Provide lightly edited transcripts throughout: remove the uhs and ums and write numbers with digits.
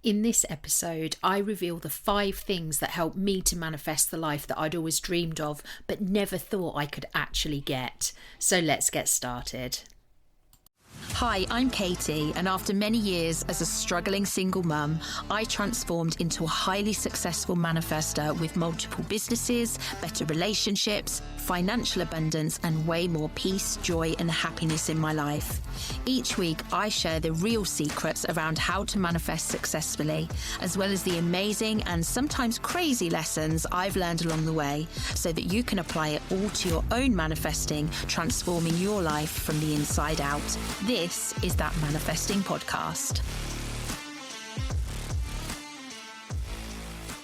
In this episode, I reveal the 5 things that helped me to manifest the life that I'd always dreamed of, but never thought I could actually get. So let's get started. Hi, I'm Katie, and after many years as a struggling single mum, I transformed into a highly successful manifestor with multiple businesses, better relationships, financial abundance, and way more peace, joy, and happiness in my life. Each week, I share the real secrets around how to manifest successfully, as well as the amazing and sometimes crazy lessons I've learned along the way, so that you can apply it all to your own manifesting, transforming your life from the inside out. This is That Manifesting Podcast.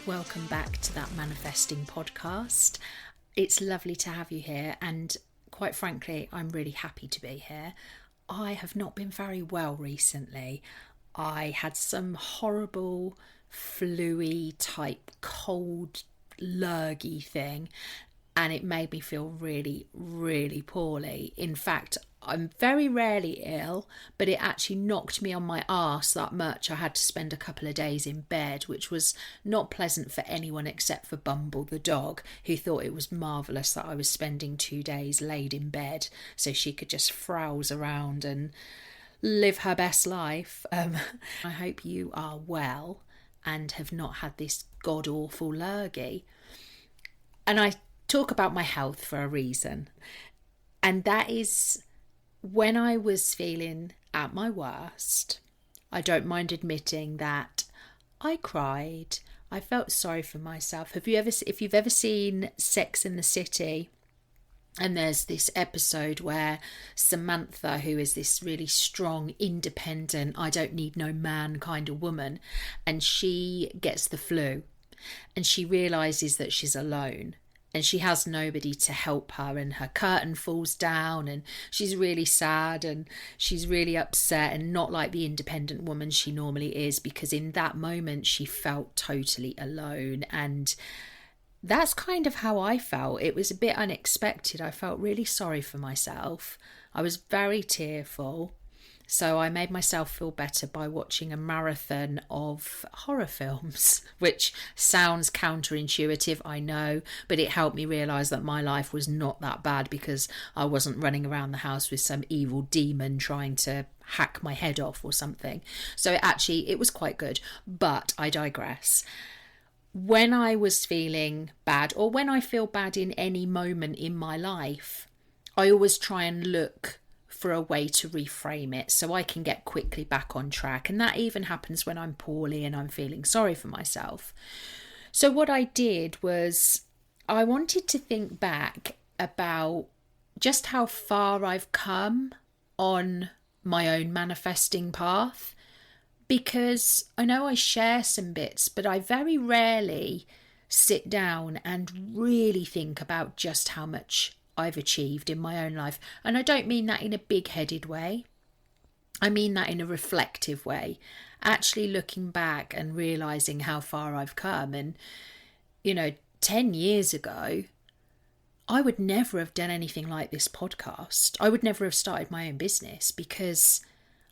Welcome back to That Manifesting Podcast. It's lovely to have you here, and quite frankly, I'm really happy to be here. I have not been very well recently. I had some horrible flu-y type cold lurgy thing, and it made me feel really, really poorly. In fact, I'm very rarely ill, but it actually knocked me on my arse that much. I had to spend a couple of days in bed, which was not pleasant for anyone except for Bumble the dog, who thought it was marvellous that I was spending 2 days laid in bed so she could just frowse around and live her best life. I hope you are well and have not had this god-awful lurgy. And I talk about my health for a reason, and that is when I was feeling at my worst. I don't mind admitting that I cried. I felt sorry for myself. If you've ever seen Sex and the City, and there's this episode where Samantha, who is this really strong, independent, I don't need no man kind of woman, and she gets the flu and she realises that she's alone. And she has nobody to help her, and her curtain falls down and she's really sad and she's really upset, and not like the independent woman she normally is, because in that moment she felt totally alone. And that's kind of how I felt. It was a bit unexpected. I felt really sorry for myself. I was very tearful. So I made myself feel better by watching a marathon of horror films, which sounds counterintuitive, I know, but it helped me realise that my life was not that bad, because I wasn't running around the house with some evil demon trying to hack my head off or something. So it was quite good, but I digress. When I was feeling bad, or when I feel bad in any moment in my life, I always try and look for a way to reframe it so I can get quickly back on track. And that even happens when I'm poorly and I'm feeling sorry for myself. So what I did was I wanted to think back about just how far I've come on my own manifesting path, because I know I share some bits, but I very rarely sit down and really think about just how much I've achieved in my own life. And I don't mean that in a big-headed way. I mean that in a reflective way, actually looking back and realising how far I've come. And 10 years ago, I would never have done anything like this podcast. I would never have started my own business, because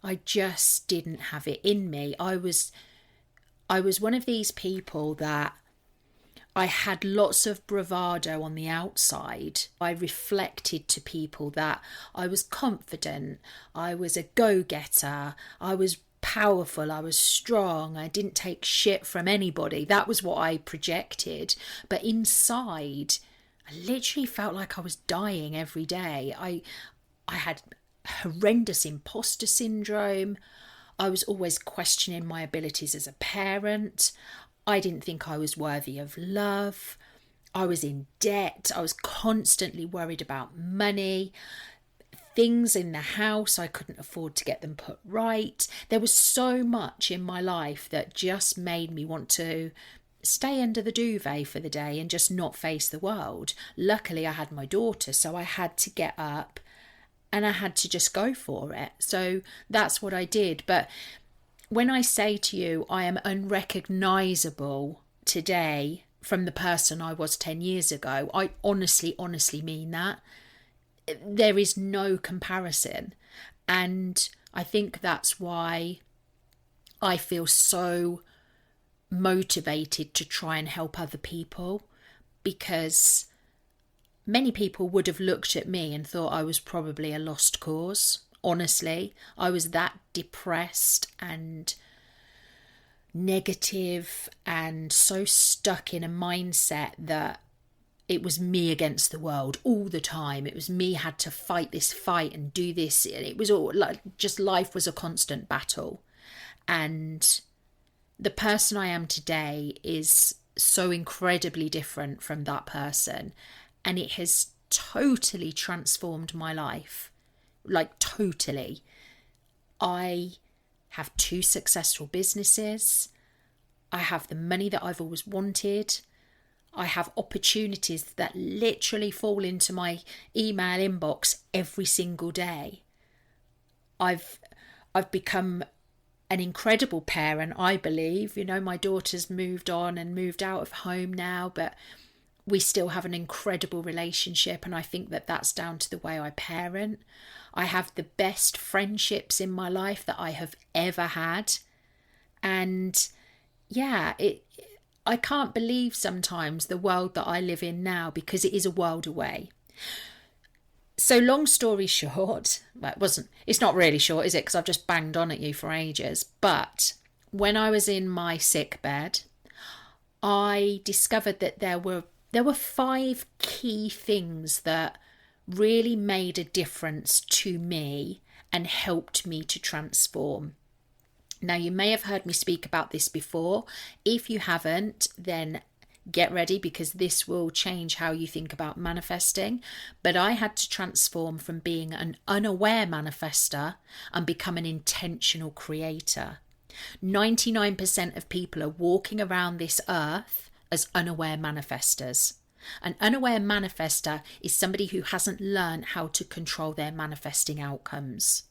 I just didn't have it in me. I was one of these people that I had lots of bravado on the outside. I reflected to people that I was confident, I was a go-getter, I was powerful, I was strong, I didn't take shit from anybody. That was what I projected. But inside, I literally felt like I was dying every day. I had horrendous imposter syndrome. I was always questioning my abilities as a parent. I didn't think I was worthy of love. I was in debt. I was constantly worried about money. Things in the house, I couldn't afford to get them put right. There was so much in my life that just made me want to stay under the duvet for the day and just not face the world. Luckily, I had my daughter, so I had to get up and I had to just go for it. So that's what I did. But when I say to you, I am unrecognisable today from the person I was 10 years ago, I honestly mean that. There is no comparison. And I think that's why I feel so motivated to try and help other people, because many people would have looked at me and thought I was probably a lost cause. Honestly, I was that depressed and negative and so stuck in a mindset that it was me against the world all the time. It was me had to fight this fight and do this. It was all like, just life was a constant battle. And the person I am today is so incredibly different from that person. And it has totally transformed my life. Like, totally. I have 2 successful businesses. I have the money that I've always wanted. I have opportunities that literally fall into my email inbox every single day. I've become an incredible parent, I believe. You know, my daughter's moved on and moved out of home now, but we still have an incredible relationship, and I think that that's down to the way I parent. I have the best friendships in my life that I have ever had. And yeah, I can't believe sometimes the world that I live in now, because it is a world away. So long story short, well, it's not really short, is it? Because I've just banged on at you for ages. But when I was in my sick bed, I discovered that there were 5 key things that really made a difference to me and helped me to transform. Now, you may have heard me speak about this before. If you haven't, then get ready, because this will change how you think about manifesting. But I had to transform from being an unaware manifestor and become an intentional creator. 99% of people are walking around this earth as unaware manifestors. An unaware manifestor is somebody who hasn't learned how to control their manifesting outcomes.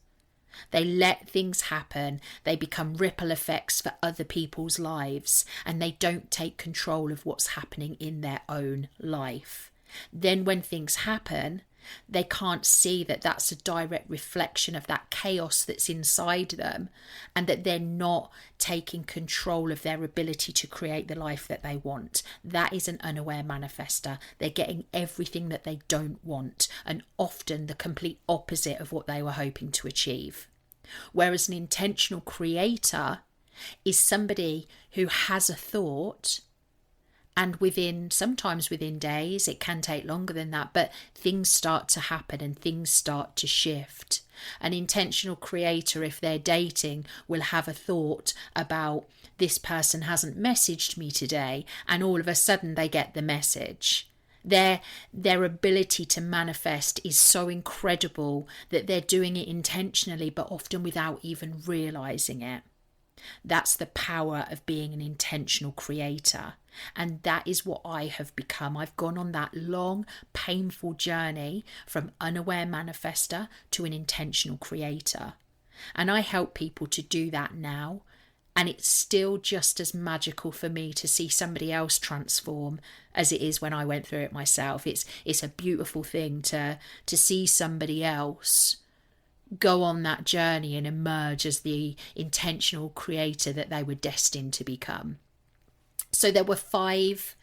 They let things happen, they become ripple effects for other people's lives, and they don't take control of what's happening in their own life. Then when things happen, they can't see that that's a direct reflection of that chaos that's inside them, and that they're not taking control of their ability to create the life that they want. That is an unaware manifestor. They're getting everything that they don't want, and often the complete opposite of what they were hoping to achieve. Whereas an intentional creator is somebody who has a thought, and sometimes within days, it can take longer than that, but things start to happen and things start to shift. An intentional creator, if they're dating, will have a thought about, this person hasn't messaged me today, and all of a sudden they get the message. Their ability to manifest is so incredible that they're doing it intentionally, but often without even realizing it. That's the power of being an intentional creator. And that is what I have become. I've gone on that long, painful journey from unaware manifestor to an intentional creator. And I help people to do that now. And it's still just as magical for me to see somebody else transform as it is when I went through it myself. It's a beautiful thing to see somebody else go on that journey and emerge as the intentional creator that they were destined to become. So there were 5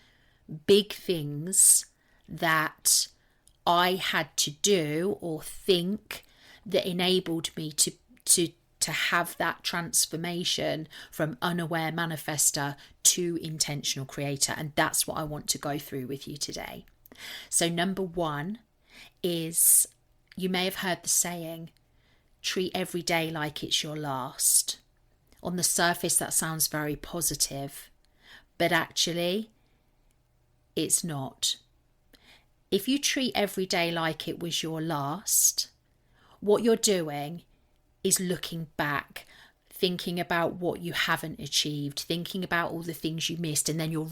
big things that I had to do or think that enabled me to have that transformation from unaware manifestor to intentional creator. And that's what I want to go through with you today. So number 1 is, you may have heard the saying, treat every day like it's your last. On the surface, that sounds very positive, but actually, it's not. If you treat every day like it was your last, what you're doing is looking back, thinking about what you haven't achieved, thinking about all the things you missed, and then you're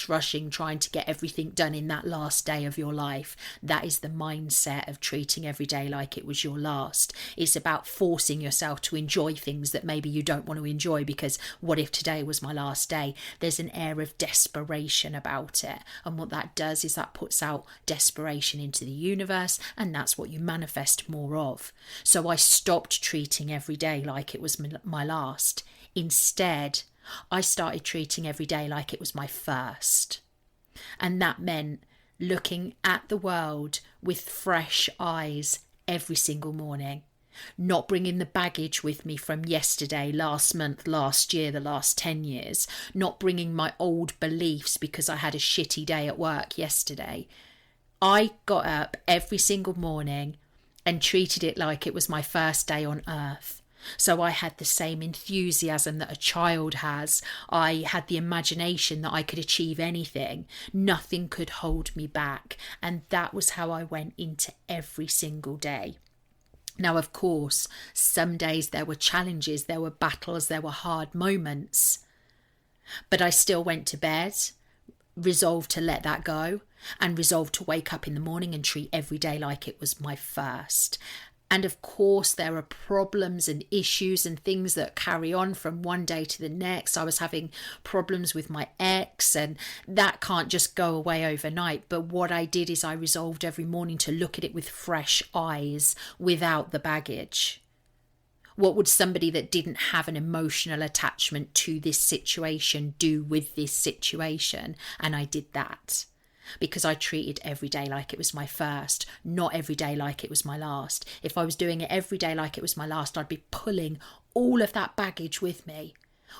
rushing, trying to get everything done in that last day of your life. That is the mindset of treating every day like it was your last. It's about forcing yourself to enjoy things that maybe you don't want to enjoy, because what if today was my last day? There's an air of desperation about it. And what that does is that puts out desperation into the universe, and that's what you manifest more of. So I stopped treating every day like it was my last. Instead, I started treating every day like it was my first. And that meant looking at the world with fresh eyes every single morning. Not bringing the baggage with me from yesterday, last month, last year, the last 10 years. Not bringing my old beliefs because I had a shitty day at work yesterday. I got up every single morning and treated it like it was my first day on earth. So I had the same enthusiasm that a child has. I had the imagination that I could achieve anything. Nothing could hold me back. And that was how I went into every single day. Now, of course, some days there were challenges, there were battles, there were hard moments. But I still went to bed, resolved to let that go, and resolved to wake up in the morning and treat every day like it was my first. And of course, there are problems and issues and things that carry on from one day to the next. I was having problems with my ex, and that can't just go away overnight. But what I did is I resolved every morning to look at it with fresh eyes, without the baggage. What would somebody that didn't have an emotional attachment to this situation do with this situation? And I did that. Because I treated every day like it was my first, not every day like it was my last. If I was doing it every day like it was my last, I'd be pulling all of that baggage with me,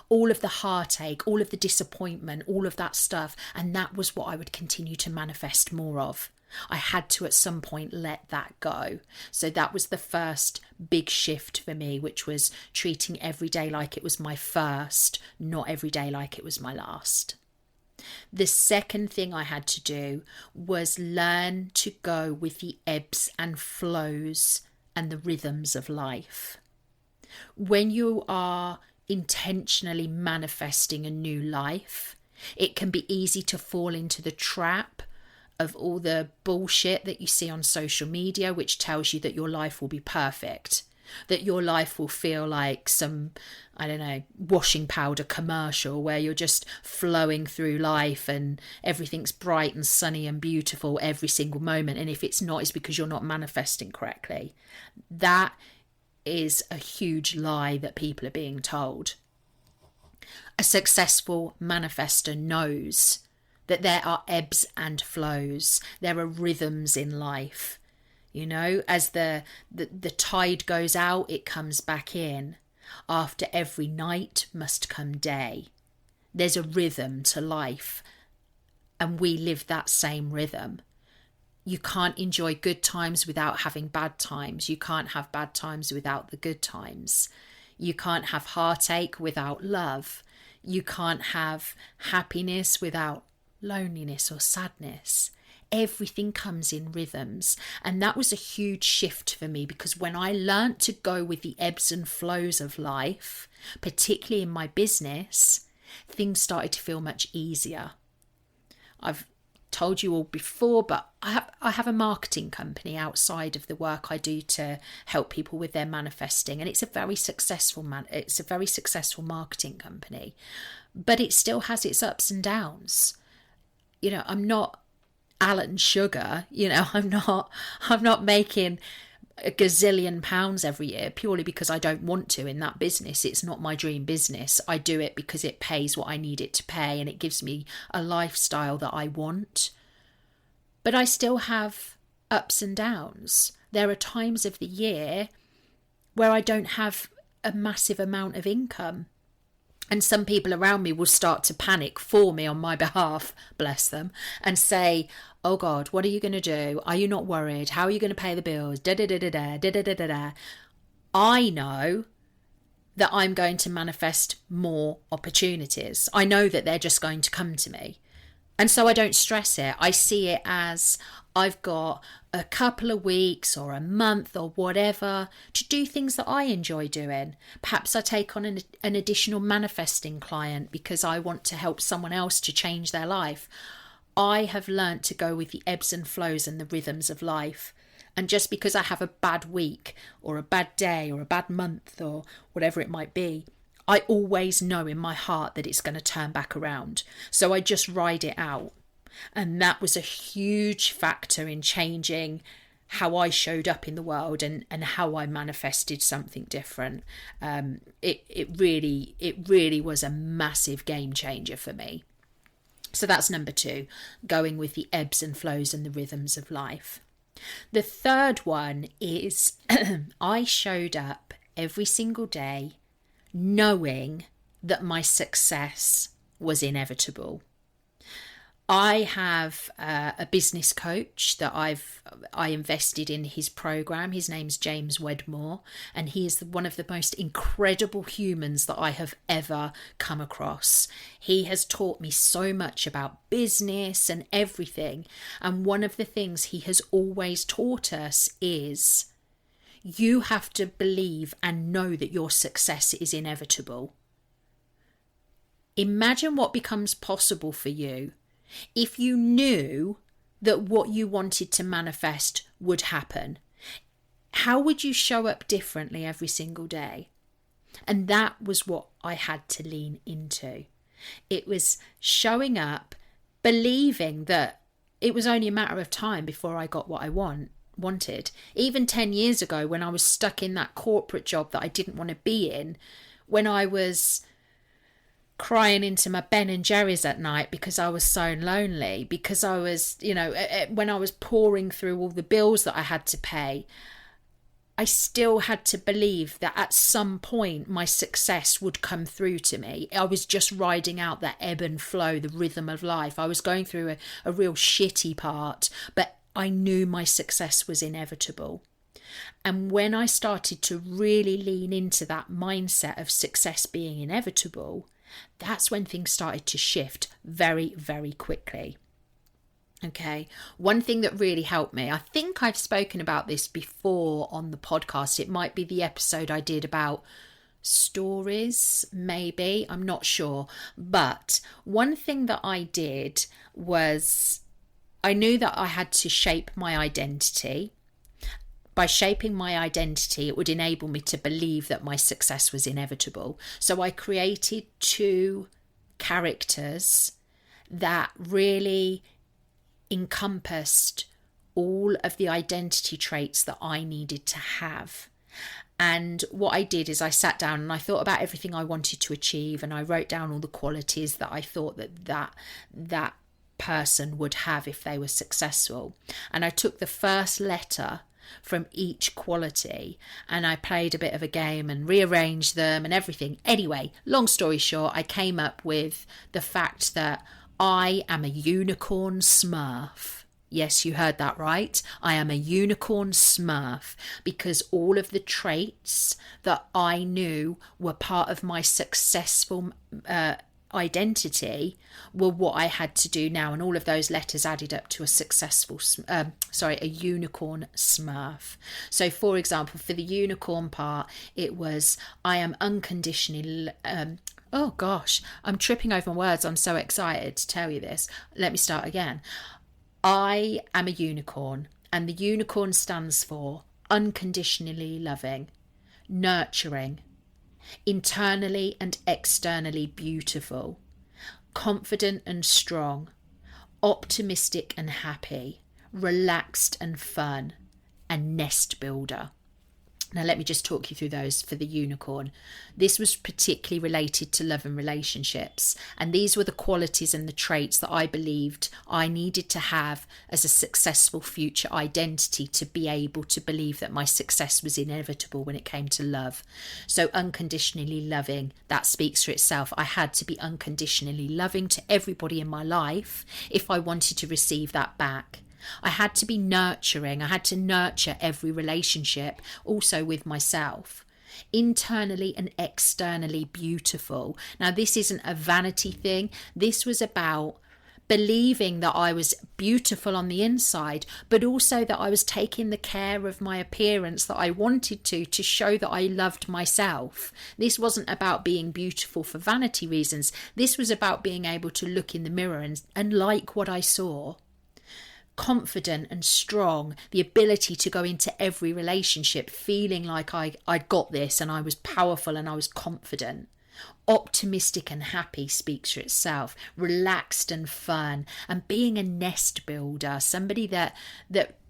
all of the heartache, all of the disappointment, all of that stuff. And that was what I would continue to manifest more of. I had to at some point let that go. So that was the first big shift for me, which was treating every day like it was my first, not every day like it was my last. The second thing I had to do was learn to go with the ebbs and flows and the rhythms of life. When you are intentionally manifesting a new life, it can be easy to fall into the trap of all the bullshit that you see on social media, which tells you that your life will be perfect, that your life will feel like some, I don't know, washing powder commercial where you're just flowing through life and everything's bright and sunny and beautiful every single moment. And if it's not, it's because you're not manifesting correctly. That is a huge lie that people are being told. A successful manifestor knows that there are ebbs and flows. There are rhythms in life. You know, as the tide goes out, it comes back in. After every night must come day. There's a rhythm to life, and we live that same rhythm. You can't enjoy good times without having bad times. You can't have bad times without the good times. You can't have heartache without love. You can't have happiness without loneliness or sadness. Everything comes in rhythms. And that was a huge shift for me, because when I learnt to go with the ebbs and flows of life, particularly in my business, things started to feel much easier. I've told you all before, but I have a marketing company outside of the work I do to help people with their manifesting, and it's a very successful marketing company, but it still has its ups and downs. You know, I'm not Alan Sugar, you know, I'm not making a gazillion pounds every year purely because I don't want to in that business. It's not my dream business. I do it because it pays what I need it to pay and it gives me a lifestyle that I want. But I still have ups and downs. There are times of the year where I don't have a massive amount of income. And some people around me will start to panic for me on my behalf, bless them, and say, oh God, what are you going to do? Are you not worried? How are you going to pay the bills? I know that I'm going to manifest more opportunities. I know that they're just going to come to me. And so I don't stress it. I see it as I've got a couple of weeks or a month or whatever to do things that I enjoy doing. Perhaps I take on an additional manifesting client because I want to help someone else to change their life. I have learnt to go with the ebbs and flows and the rhythms of life. And just because I have a bad week or a bad day or a bad month or whatever it might be, I always know in my heart that it's going to turn back around. So I just ride it out. And that was a huge factor in changing how I showed up in the world and how I manifested something different. It really was a massive game changer for me. So that's number 2, going with the ebbs and flows and the rhythms of life. The third one is I showed up every single day knowing that my success was inevitable. I have a business coach that I invested in his program. His name's James Wedmore, and he is one of the most incredible humans that I have ever come across. He has taught me so much about business and everything. And one of the things he has always taught us is you have to believe and know that your success is inevitable. Imagine what becomes possible for you if you knew that what you wanted to manifest would happen. How would you show up differently every single day? And that was what I had to lean into. It was showing up, believing that it was only a matter of time before I got what I wanted. Even 10 years ago, when I was stuck in that corporate job that I didn't want to be in, when I was crying into my Ben and Jerry's at night because I was so lonely, because I was, when I was pouring through all the bills that I had to pay, I still had to believe that at some point my success would come through to me. I was just riding out that ebb and flow, the rhythm of life. I was going through a real shitty part, but I knew my success was inevitable. And when I started to really lean into that mindset of success being inevitable, that's when things started to shift very, very quickly. Okay, one thing that really helped me, I think I've spoken about this before on the podcast. It might be the episode I did about stories, maybe, I'm not sure. But one thing that I did was I knew that I had to shape my identity. By shaping my identity, it would enable me to believe that my success was inevitable. So I created 2 characters that really encompassed all of the identity traits that I needed to have. And what I did is I sat down and I thought about everything I wanted to achieve, and I wrote down all the qualities that I thought that person would have if they were successful. And I took the first letter from each quality and I played a bit of a game and rearranged them and everything. Anyway, long story short, I came up with the fact that I am a unicorn smurf. Yes, you heard that right. I am a unicorn smurf because all of the traits that I knew were part of my successful identity were what I had to do now, and all of those letters added up to a successful a unicorn smurf. So for example, for the unicorn part, it was I am unconditionally oh gosh, I'm tripping over my words. I'm so excited to tell you this. Let me start again. I am a unicorn, and the unicorn stands for unconditionally loving, nurturing, internally and externally beautiful, confident and strong, optimistic and happy, relaxed and fun, and nest builder. Now let me just talk you through those for the unicorn. This was particularly related to love and relationships, and these were the qualities and the traits that I believed I needed to have as a successful future identity to be able to believe that my success was inevitable when it came to love. So unconditionally loving, that speaks for itself. I had to be unconditionally loving to everybody in my life if I wanted to receive that back. I had to be nurturing. I had to nurture every relationship, also with myself. Internally and externally beautiful. Now, this isn't a vanity thing. This was about believing that I was beautiful on the inside, but also that I was taking the care of my appearance that I wanted to show that I loved myself. This wasn't about being beautiful for vanity reasons. This was about being able to look in the mirror and like what I saw. Confident and strong, the ability to go into every relationship feeling like I'd got this and I was powerful and I was confident. Optimistic and happy speaks for itself. Relaxed and fun, and being a nest builder, somebody that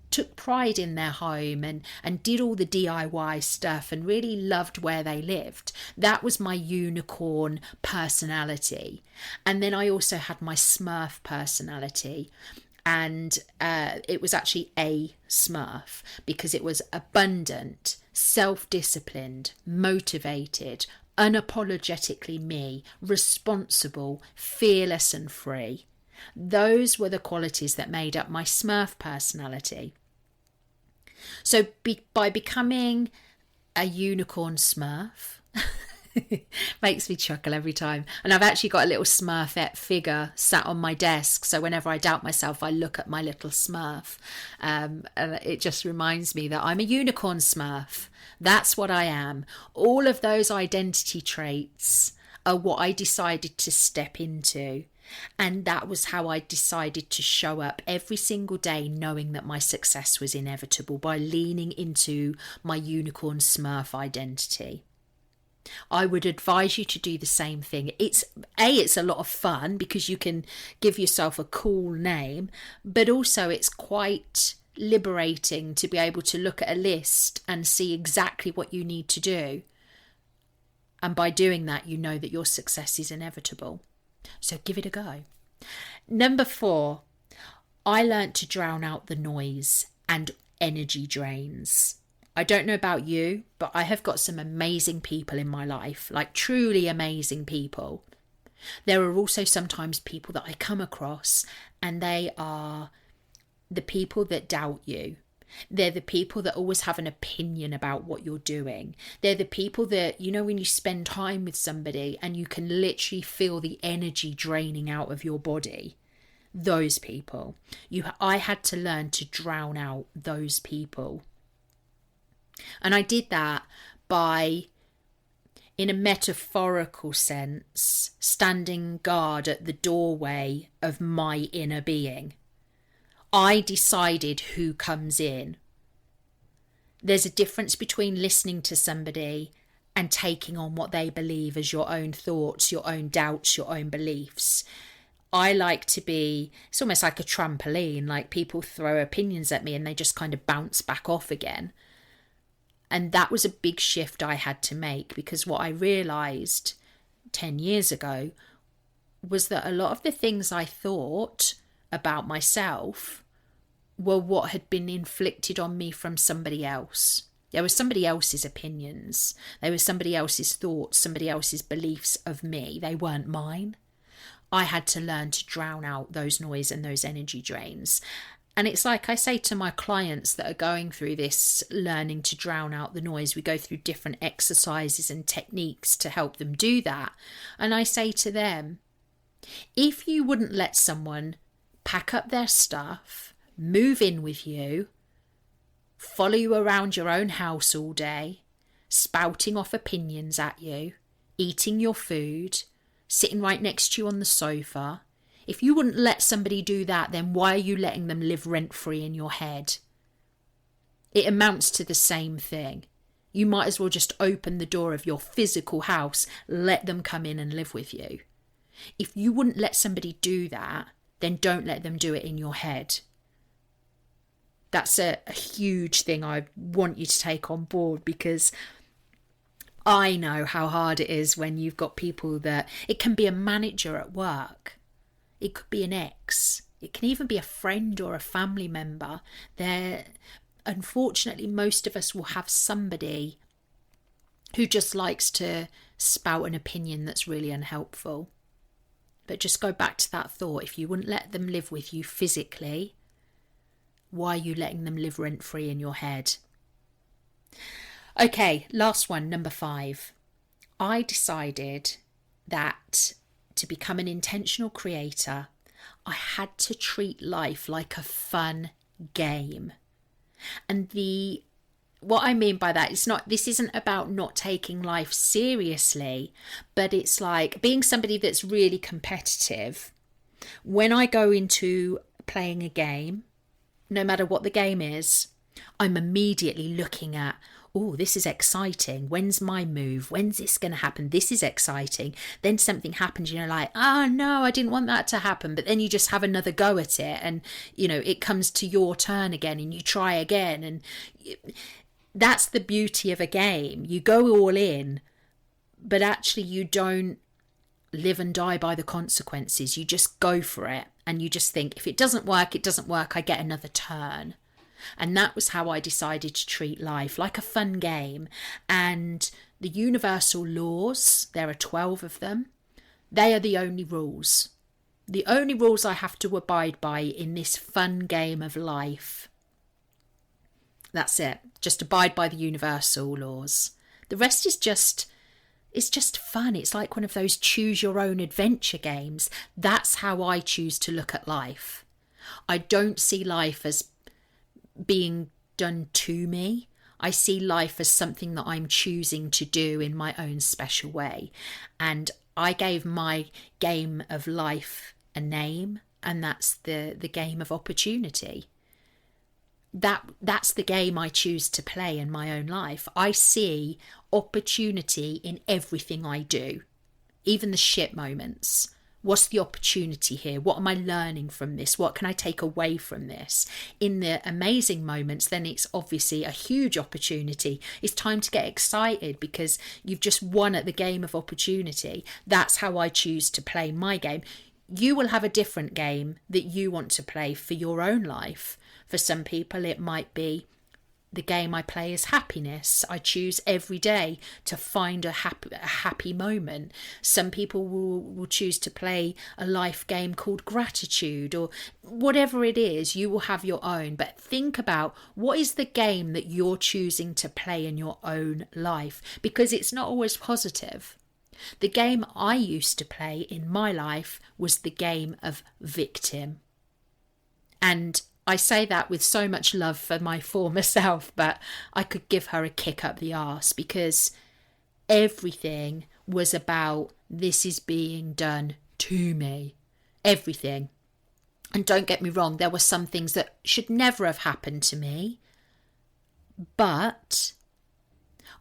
took pride in their home and did all the DIY stuff and really loved where they lived. That was my unicorn personality. And then I also had my Smurf personality. And it was actually a Smurf because it was abundant, self-disciplined, motivated, unapologetically me, responsible, fearless and free. Those were the qualities that made up my Smurf personality. So by becoming a Unicorn Smurf, makes me chuckle every time. And I've actually got a little Smurfette figure sat on my desk. So whenever I doubt myself, I look at my little Smurf. And it just reminds me that I'm a Unicorn Smurf. That's what I am. All of those identity traits are what I decided to step into. And that was how I decided to show up every single day, knowing that my success was inevitable, by leaning into my Unicorn Smurf identity. I would advise you to do the same thing. It's a lot of fun because you can give yourself a cool name, but also it's quite liberating to be able to look at a list and see exactly what you need to do. And by doing that, you know that your success is inevitable. So give it a go. Number 4, I learnt to drown out the noise and energy drains. I don't know about you, but I have got some amazing people in my life, like truly amazing people. There are also sometimes people that I come across and they are the people that doubt you. They're the people that always have an opinion about what you're doing. They're the people that, you know, when you spend time with somebody and you can literally feel the energy draining out of your body. Those people. I had to learn to drown out those people. And I did that by, in a metaphorical sense, standing guard at the doorway of my inner being. I decided who comes in. There's a difference between listening to somebody and taking on what they believe as your own thoughts, your own doubts, your own beliefs. I like to be, it's almost like a trampoline, like people throw opinions at me and they just kind of bounce back off again. And that was a big shift I had to make, because what I realised 10 years ago was that a lot of the things I thought about myself were what had been inflicted on me from somebody else. There was somebody else's opinions. There was somebody else's thoughts, somebody else's beliefs of me. They weren't mine. I had to learn to drown out those noise and those energy drains. And it's like I say to my clients that are going through this learning to drown out the noise, we go through different exercises and techniques to help them do that. And I say to them, if you wouldn't let someone pack up their stuff, move in with you, follow you around your own house all day, spouting off opinions at you, eating your food, sitting right next to you on the sofa, if you wouldn't let somebody do that, then why are you letting them live rent-free in your head? It amounts to the same thing. You might as well just open the door of your physical house, let them come in and live with you. If you wouldn't let somebody do that, then don't let them do it in your head. That's a huge thing I want you to take on board, because I know how hard it is when you've got people that, it can be a manager at work. It could be an ex. It can even be a friend or a family member. Unfortunately, most of us will have somebody who just likes to spout an opinion that's really unhelpful. But just go back to that thought. If you wouldn't let them live with you physically, why are you letting them live rent-free in your head? Okay, last one, number 5. I decided that to become an intentional creator, I had to treat life like a fun game. And what I mean by that is this isn't about not taking life seriously, but it's like being somebody that's really competitive. When I go into playing a game, no matter what the game is, I'm immediately looking at, oh, this is exciting. When's my move? When's this going to happen? This is exciting. Then something happens, you're like, oh no, I didn't want that to happen. But then you just have another go at it, and it comes to your turn again, and you try again. And that's the beauty of a game. You go all in, but actually you don't live and die by the consequences. You just go for it, and you just think, if it doesn't work, it doesn't work. I get another turn. And that was how I decided to treat life, like a fun game. And the universal laws, there are 12 of them, they are the only rules. The only rules I have to abide by in this fun game of life. That's it. Just abide by the universal laws. The rest is it's just fun. It's like one of those choose your own adventure games. That's how I choose to look at life. I don't see life as being done to me. I see life as something that I'm choosing to do in my own special way. And I gave my game of life a name, and that's the game of opportunity. That's the game I choose to play in my own life. I see opportunity in everything I do, even the shit moments. What's the opportunity here? What am I learning from this? What can I take away from this? In the amazing moments, then it's obviously a huge opportunity. It's time to get excited because you've just won at the game of opportunity. That's how I choose to play my game. You will have a different game that you want to play for your own life. For some people, it might be the game I play is happiness. I choose every day to find a happy moment. Some people will choose to play a life game called gratitude, or whatever it is, you will have your own. But think about, what is the game that you're choosing to play in your own life? Because it's not always positive. The game I used to play in my life was the game of victim. And I say that with so much love for my former self, but I could give her a kick up the arse, because everything was about, this is being done to me. Everything. And don't get me wrong, there were some things that should never have happened to me, but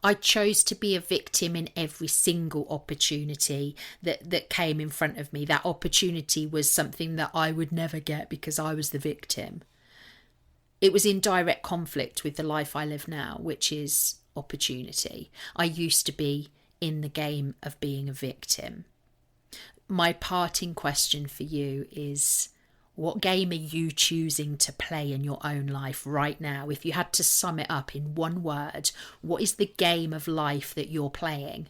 I chose to be a victim in every single opportunity that came in front of me. That opportunity was something that I would never get because I was the victim. It was in direct conflict with the life I live now, which is opportunity. I used to be in the game of being a victim. My parting question for you is, what game are you choosing to play in your own life right now? If you had to sum it up in one word, what is the game of life that you're playing?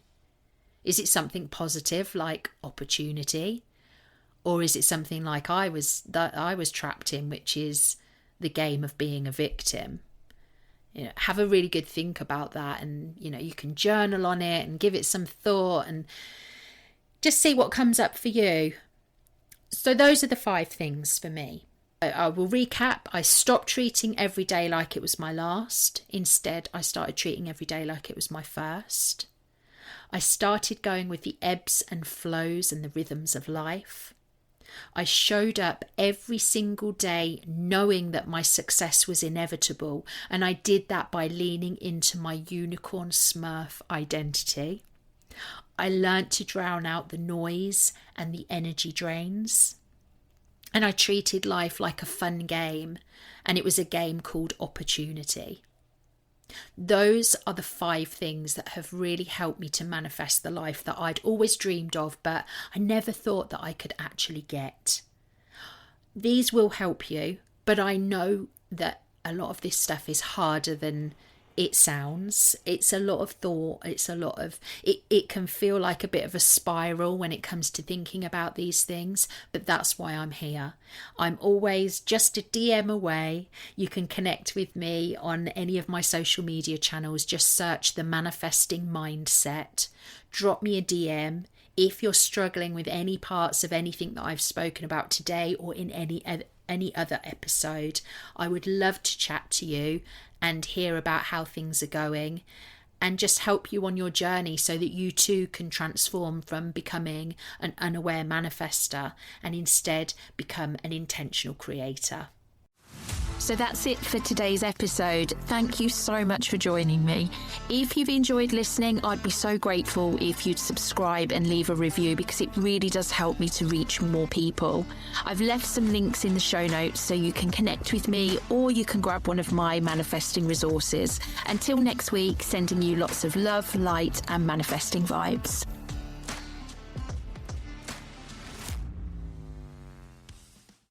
Is it something positive like opportunity? Or is it something like I was trapped in, which is the game of being a victim? Have a really good think about that, and you can journal on it and give it some thought and just see what comes up for you. So those are the 5 things for me. I will recap. I stopped treating every day like it was my last. Instead, I started treating every day like it was my first. I started going with the ebbs and flows and the rhythms of life. I showed up every single day knowing that my success was inevitable, and I did that by leaning into my Unicorn Smurf identity. I learnt to drown out the noise and the energy drains. And I treated life like a fun game, and it was a game called opportunity. Those are the 5 things that have really helped me to manifest the life that I'd always dreamed of, but I never thought that I could actually get. These will help you, but I know that a lot of this stuff is harder than it sounds. It's a lot of thought. It's a lot of it can feel like a bit of a spiral when it comes to thinking about these things, but that's why I'm here. I'm always just a DM away. You can connect with me on any of my social media channels. Just search the Manifesting Mindset. Drop me a DM if you're struggling with any parts of anything that I've spoken about today or in any other episode. I would love to chat to you and hear about how things are going, and just help you on your journey so that you too can transform from becoming an unaware manifestor and instead become an intentional creator. So that's it for today's episode. Thank you so much for joining me. If you've enjoyed listening, I'd be so grateful if you'd subscribe and leave a review, because it really does help me to reach more people. I've left some links in the show notes so you can connect with me, or you can grab one of my manifesting resources. Until next week, sending you lots of love, light and manifesting vibes.